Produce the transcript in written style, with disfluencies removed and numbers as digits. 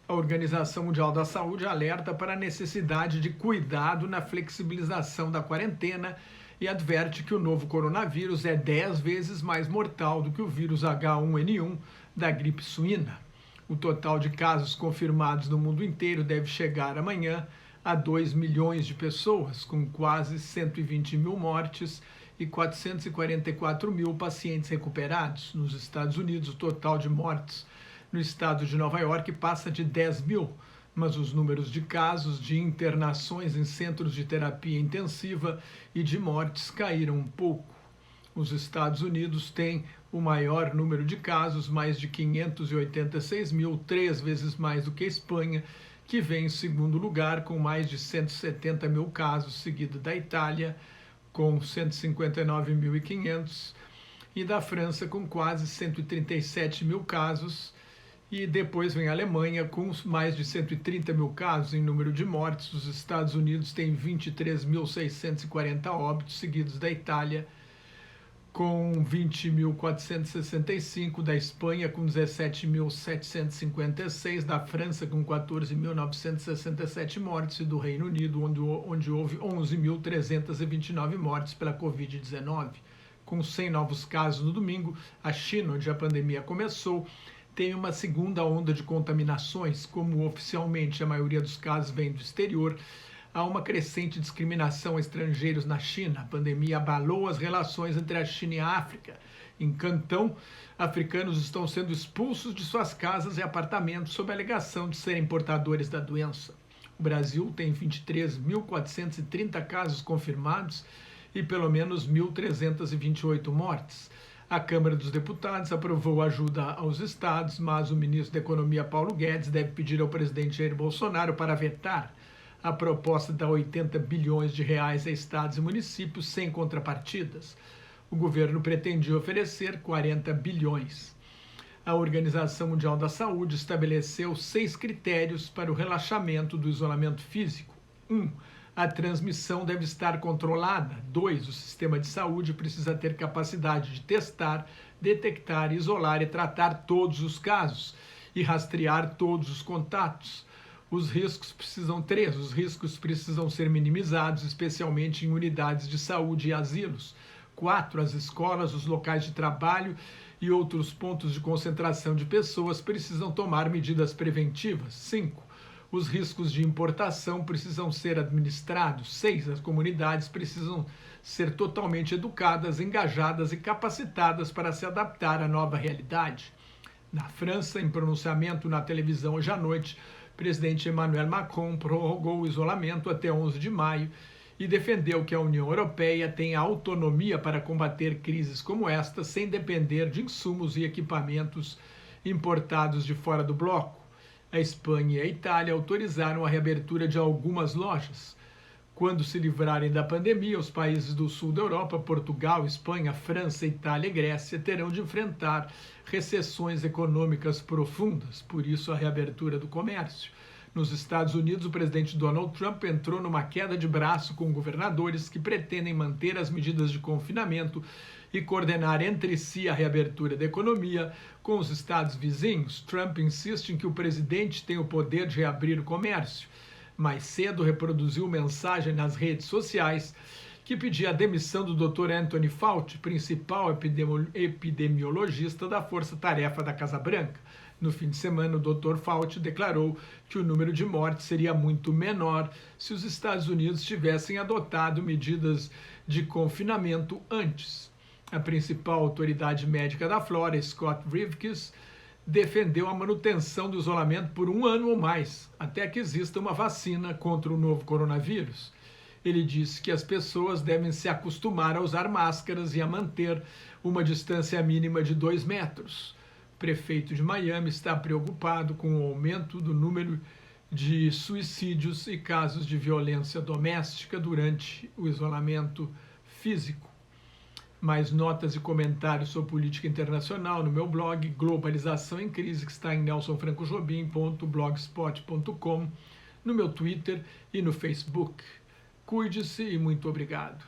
A Organização Mundial da Saúde alerta para a necessidade de cuidado na flexibilização da quarentena e adverte que o novo coronavírus é 10 vezes mais mortal do que o vírus H1N1 da gripe suína. O total de casos confirmados no mundo inteiro deve chegar amanhã a 2 milhões de pessoas, com quase 120 mil mortes e 444 mil pacientes recuperados. Nos Estados Unidos, o total de mortes no estado de Nova York passa de 10 mil, mas os números de casos, de internações em centros de terapia intensiva e de mortes caíram um pouco. Os Estados Unidos têm o maior número de casos, mais de 586 mil, 3 vezes mais do que a Espanha, que vem em segundo lugar com mais de 170 mil casos, seguido da Itália com 159.500 e da França com quase 137 mil casos. E depois vem a Alemanha com mais de 130 mil casos em número de mortes. Os Estados Unidos têm 23.640 óbitos, seguidos da Itália com 20.465, da Espanha com 17.756, da França com 14.967 mortes e do Reino Unido, onde houve 11.329 mortes pela Covid-19. Com 100 novos casos no domingo, a China, onde a pandemia começou, tem uma segunda onda de contaminações. Como oficialmente a maioria dos casos vem do exterior, há uma crescente discriminação a estrangeiros na China. A pandemia abalou as relações entre a China e a África. Em Cantão, africanos estão sendo expulsos de suas casas e apartamentos sob a alegação de serem portadores da doença. O Brasil tem 23.430 casos confirmados e pelo menos 1.328 mortes. A Câmara dos Deputados aprovou ajuda aos estados, mas o ministro da Economia, Paulo Guedes, deve pedir ao presidente Jair Bolsonaro para vetar a proposta de dar 80 bilhões de reais a estados e municípios sem contrapartidas. O governo pretendia oferecer 40 bilhões. A Organização Mundial da Saúde estabeleceu 6 critérios para o relaxamento do isolamento físico. 1. A transmissão deve estar controlada. 2. O sistema de saúde precisa ter capacidade de testar, detectar, isolar e tratar todos os casos e rastrear todos os contatos. Os riscos precisam ser minimizados, especialmente em unidades de saúde e asilos. 4. As escolas, os locais de trabalho e outros pontos de concentração de pessoas precisam tomar medidas preventivas. 5. Os riscos de importação precisam ser administrados. 6. As comunidades precisam ser totalmente educadas, engajadas e capacitadas para se adaptar à nova realidade. Na França, em pronunciamento na televisão hoje à noite, o presidente Emmanuel Macron prorrogou o isolamento até 11 de maio e defendeu que a União Europeia tenha autonomia para combater crises como esta sem depender de insumos e equipamentos importados de fora do bloco. A Espanha e a Itália autorizaram a reabertura de algumas lojas. Quando se livrarem da pandemia, os países do sul da Europa, Portugal, Espanha, França, Itália e Grécia, terão de enfrentar recessões econômicas profundas, por isso a reabertura do comércio. Nos Estados Unidos, o presidente Donald Trump entrou numa queda de braço com governadores que pretendem manter as medidas de confinamento e coordenar entre si a reabertura da economia com os estados vizinhos. Trump insiste em que o presidente tem o poder de reabrir o comércio. Mais cedo reproduziu mensagem nas redes sociais que pedia a demissão do Dr. Anthony Fauci, principal epidemiologista da Força Tarefa da Casa Branca. No fim de semana, o Dr. Fauci declarou que o número de mortes seria muito menor se os Estados Unidos tivessem adotado medidas de confinamento antes. A principal autoridade médica da Flórida, Scott Rivkes, defendeu a manutenção do isolamento por 1 ano ou mais, até que exista uma vacina contra o novo coronavírus. Ele disse que as pessoas devem se acostumar a usar máscaras e a manter uma distância mínima de 2 metros. O prefeito de Miami está preocupado com o aumento do número de suicídios e casos de violência doméstica durante o isolamento físico. Mais notas e comentários sobre política internacional no meu blog Globalização em Crise, que está em nelsonfrancojobim.blogspot.com, no meu Twitter e no Facebook. Cuide-se e muito obrigado.